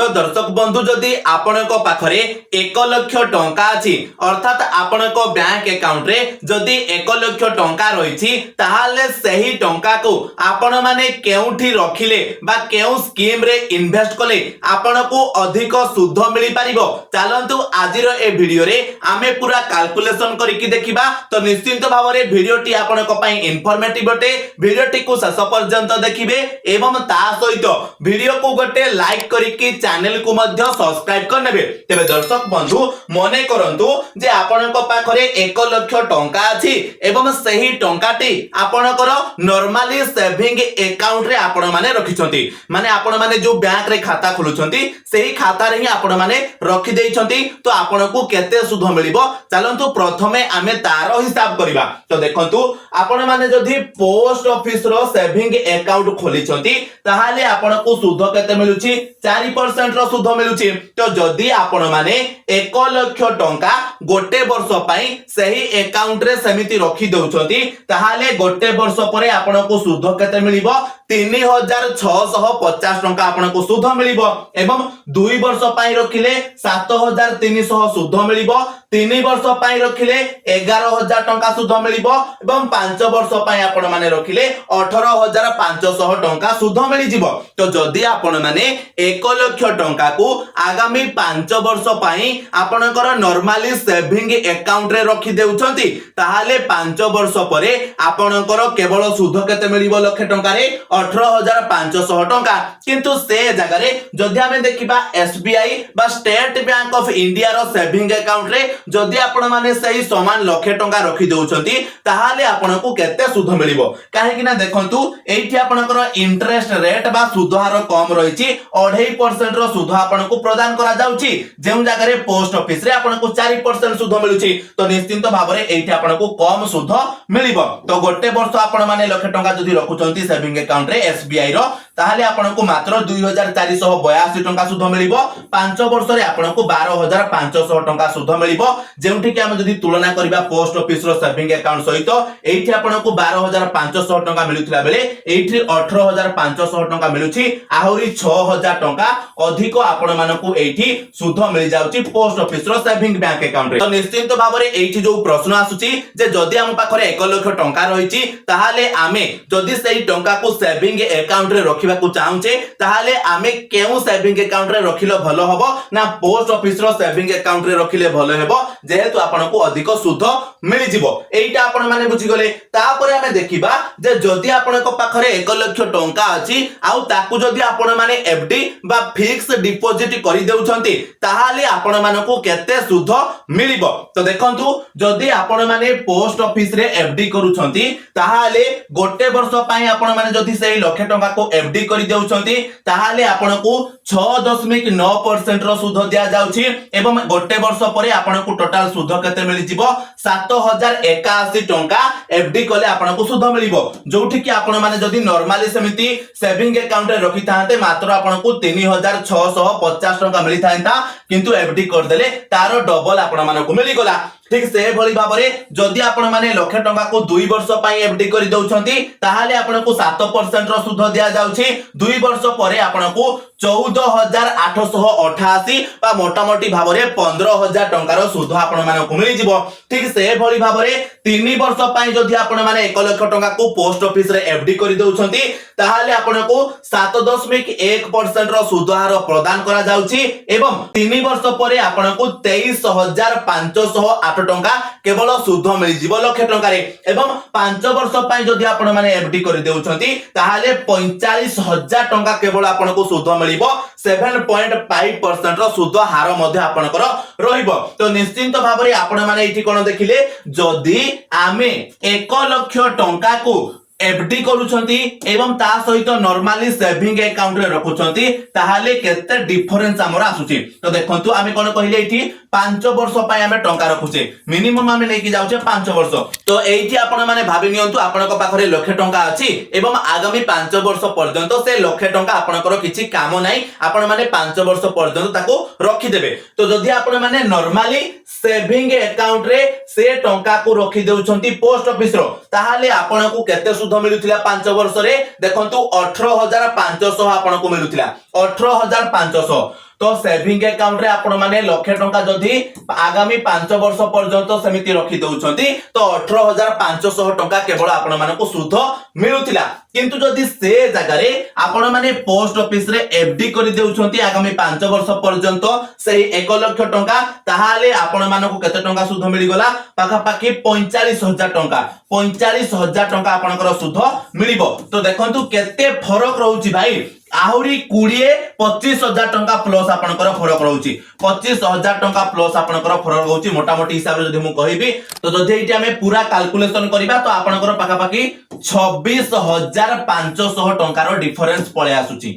तो दर्शक बंधु जदि आपणक पाखरे 1 लाख टंका अछि अर्थात आपणक बैंक अकाउंट रे जदि 1 लाख टंका रहिछि ताहाले सही टंका को आपण माने केउठी रखिले बा केउ स्कीम रे इन्वेस्ट कले आपणको अधिक सुध मिली परिबो। चलंतु आजिर ए वीडियो रे आमे पूरा कैलकुलेशन करिकि देखिबा। तो निश्चित भावरे वीडियोटी आपणक पई इन्फॉर्मेटिव बटे। वीडियोटी को शेष पर्यंत देखिबे एवं ता सहित वीडियो को गोटे लाइक करिकि चैनल को मध्य सब्सक्राइब कर नेबे। तेबे दर्शक बंधु मने करंतु जे आपणक पाखरे 1 लाख टंका अछि एवं सही टंकाटी आपणकर नॉर्मली सेविंग अकाउंट रे आपण माने रखिछंती। माने आपण माने जो बैंक रे खाता खोलुछंती सेही खाता रे ही आपण माने रखि देइछंती। तो आपणको केते सुध मिलिबो चलंतु प्रथमे आमे तारो हिसाब करिबा। तो देखंतु आपण माने जदि पोस्ट ऑफिस रो सेविंग अकाउंट खोलिछंती ताहाले आपणको सुध केते मिलुची 4% रो सुध मिलुची। तो जदि आपण माने 1 लाख टंका गोटे वर्ष पई सही अकाउंट रे समिति रखि दउछंती ताहाले गोटे वर्ष परे आपणको सुध केते मिलिबो 3650 टंका आपणको सुध मिलिबो एवं 2 वर्ष पई रखिले 7300 सुध मिलिबो 3 वर्ष पई रखिले 11000 टंका सुध मिलिबो एवं 5 वर्ष पई आपण माने रखिले 18500 टंका सुध मिलि जिवो। तो जदि आपण माने 1 लाख टंका को आगामी 5 वर्ष पई आपणकर नॉर्मली सेविंग अकाउंट रे रखि देउछंती ताहाले 5 वर्ष परे आपणकर केवल सुध केते मिलिबो लाख टंका रे 18500 टंका। किंतु से जगह रे जदि हमें देखिबा एसबीआई बा स्टेट बैंक ऑफ इंडिया रो सेविंग अकाउंट रे जदि आपण माने सही समान लाख टंका रखि देउछंती ताहाले आपणको केते सुध मिलिबो। काहे कि ना देखंतु एठी आपणकर इंटरेस्ट रेट बा सुध हार कम रहिछि 2.5% रो सुध आपणको प्रदान करा जाउछि जेउ जगह रे पोस्ट ऑफिस रे आपणको 4% सुध मिलुछि। तो निश्चित भाबरे एठी आपणको कम सुध मिलिबो। तो गोटे वर्ष आपण माने लाख टंका जदि रखुचंती सेविंग अकाउंट रे एसबीआई रो ताहाले आपणको मात्र 2482 टंका सुध मिलिबो। 5 वर्ष रे आपणको 12500 टंका सुध मिलिबो जेउठी कि हम जदि तुलना करिबा पोस्ट ऑफिस रो सेविंग अकाउंट सहित एठी आपणको 12500 टंका मिलुथिला बेले एठी 18500 टंका मिलुछि आहुरी 6000 टंका अधिक आपण मानकु एठी सुध मिल जाउछि पोस्ट ऑफिस रो सेविंग बैंक अकाउंट रे। तो निश्चित भाबरे एठी जो प्रश्न आसुछि जे जदि हम पाखरे 1 लाख टंका रहिछि ताहाले आमे जदि सेही टंका को सेविंग अकाउंट रे रखिबा को चाहुचे ताहाले आमे केउ सेविंग अकाउंट रे रखिलो भलो हबो ना पोस्ट ऑफिस रो सेविंग अकाउंट रे रखिले भलो हेबो जेहेतु आपनको अधिक सुध मिलि जिवो। एइटा आपण माने बुझि गले। तापरे हमें देखिबा जे जदि आपनको पाखरे 1 लाख टंका अछि आउ ताकू जदि आपण माने एफडी बा फिक्स डिपॉजिट करि देउछंती ताहाले आपण मानको केते सुध मिलिबो। तो देखंतु जदि आपण माने पोस्ट ऑफिस रे एफडी करूछंती ताहाले गोटे वर्ष पई आपण माने जदि सेही लाख टंका को एफडी करि देउछंती ताहाले आपनको 6.9% रो सुध दिया जाउछि एवं गोटे वर्ष परे आपनको टोटल सुध केते मिलि जिवो 7081 टंका एफडी कले आपनको सुध मिलिबो। जोठी कि आपण माने जदि नॉर्मली समिति सेविंग अकाउंट रे रखि थांते मात्र आपनको 3650 टंका मिलि थांता किंतु एफडी कर देले तारो डबल आपण मानको मिलि गला। ठीक से भली भाबरे जदि आपण माने लाख टंका को 2 वर्ष पई एफडी करि दउछंती ताहाले आपनको 7% रो सुध दिया जाउछि 2 वर्ष परे आपनको 14888 बा मोटामोटी भाबरे 15000 टंका रो सुध आपण मानको मिलि जिवो। ठीक से भली भाबरे 3 वर्ष पई जदि आपण माने 1 लाख टंका को पोस्ट ऑफिस रे एफडी करि दउछंती ताहाले आपनको 7.1% रो सुध हार प्रदान करा जाउछि एवं 3 वर्ष परे आपनको 23508 टंका केवल सुध मिल जिवो लाख टंका रे एवं 5 वर्ष पई जदि आपण माने एफडी करि देउछंती ताहाले 45000 टंका केवल आपनको सुध मिलिबो 7.5% रो सुध हार मध्ये आपनकर रहिबो। तो निश्चित भाबरे आपण माने एठी कोन देखिले जदि आमे 1 लाख टंका को एफडी करूछंती एवं ता सहित नॉर्मली सेविंग अकाउंट रे रखुछंती ताहाले केते डिफरेंस हमर आसुची। तो देखंतु आमे कोन कहिले एठी 5 वर्ष पय आमे टंका रखुचे मिनिमम आमे नेकी जाउचे 5 वर्ष। तो एठी आपण माने भाबि नियंतु आपनक पाखरे लाख टंका अछि एवं आगामी 5 वर्ष पर्यंत से लाख टंका आपनकर किछि काम नाही आपण माने 5 वर्ष पर्यंत ताको रखि देबे। तो जदि आपण माने नॉर्मली सेविंग अकाउंट रे से टंका को रखि देउछंती पोस्ट ऑफिस रो ताहाले आपनकु केते सुध मिलुथिला 5 वर्ष रे देखंतु 18500 आपनकु मिलुथिला 18500 तो सेविंग अकाउंट रे आपण माने लक्षे टंका जदि आगामी 5 वर्ष पर्यंत समिति रखी दउछंती तो 18500 टंका केवल आपण मानको सुध मिलुतिला किंतु जदि से जगह रे आपण माने पोस्ट ऑफिस रे एफडी करि देउछंती आगामी 5 वर्ष पर्यंत सही 1 लाख टंका ताहाले आपण मानको केते टंका सुध मिली गला पाखा पाखी 45000 टंका 45000 टंका आपनकर सुध मिलिबो तो देखंतु केते फरक रहउची भाई आहुरी 20-25,000 टंका प्लस आपनकर फरक रहउची 25,000 टंका प्लस आपनकर फरक रहउची मोटा मोटी हिसाब रे जदि मु कहिबी तो जदि एटी हमें पूरा कैलकुलेशन करिबा तो आपनकर पाखा पाखी 26,500 टंकार डिफरेंस पळे आसुची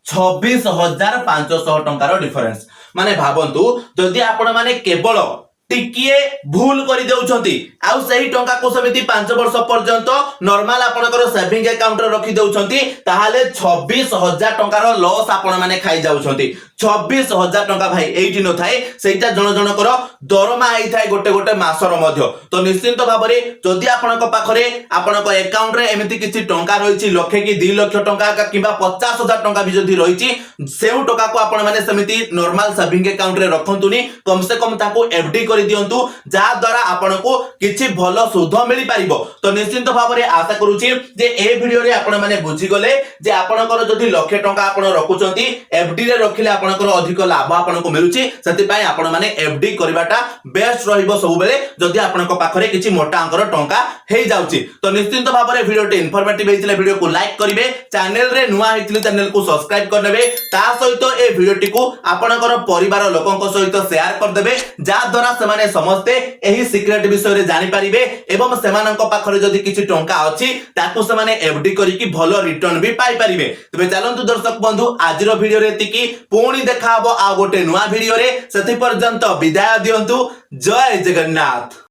26,500 टंकार डिफरेंस माने भाबंतु जदि आपण माने केवल टिकिए भूल करि देउछंती आउ सही टंका को समिति 5 वर्ष पर्यंत नॉर्मल आपनकर सेविंग अकाउंट रे रखि देउछंती ताहाले 26,000 टंकार लॉस आपण माने खाइ जाउछंती 26,000 टंका भाई एइटी न थाए सेटा जण जण कर दरमा आइ थाए गोटे गोटे मासर मध्य तो निश्चित भाबरे जदि आपनक पाखरे आपनक अकाउंट रे एमिति किछि टंका रहिछि लक्षे कि 2 लाख टंका किबा 50,000 टंका भी जदि रहिछि सेउ टंका को आपण माने समिति नॉर्मल सेविंग अकाउंट रे रखंतुनी कम से कम ताको एफडी करि दियंतु जा द्वारा आपनको किछि भलो सुध मिली पारिबो तो निश्चित भाबरे आशा करूछि जे ए वीडियो रे आपण माने बुझी गले जे आपनकर जदि लक्षे टंका आपण रखुचंती एफडी रे रखिले आपनकर अधिक लाभ आपनको मिलुछि सेति पय आपण माने एफडी करबाटा बेस्ट रहिबो सब बेले जदि आपनको पाखरे किछि मोटा अंकर टंका हेइ जाउछि तो निश्चित भाबरे वीडियो टे इन्फॉर्मेटिव हेतिले वीडियो को लाइक करिवे चैनल रे नुवा हेतिले चैनल को सब्सक्राइब कर देबे ता सहित ए वीडियो टी को आपनकर परिवार लोकन सहित शेयर कर देबे जा द्वारा माने समस्ते एही सीक्रेट विषय रे जानि परिबे एवं सेमानक पाखरे जदि किछि टंका अछि ताकू से माने एफडी करिकि भलो रिटर्न भी पाई परिबे तबे चलंतु दर्शक बंधु आजिरो वीडियो रे एतिकी पुणी देखा हबो आ गोटे नुवा वीडियो रे सेति पर्यंत विदाय दियंतु जय जगन्नाथ।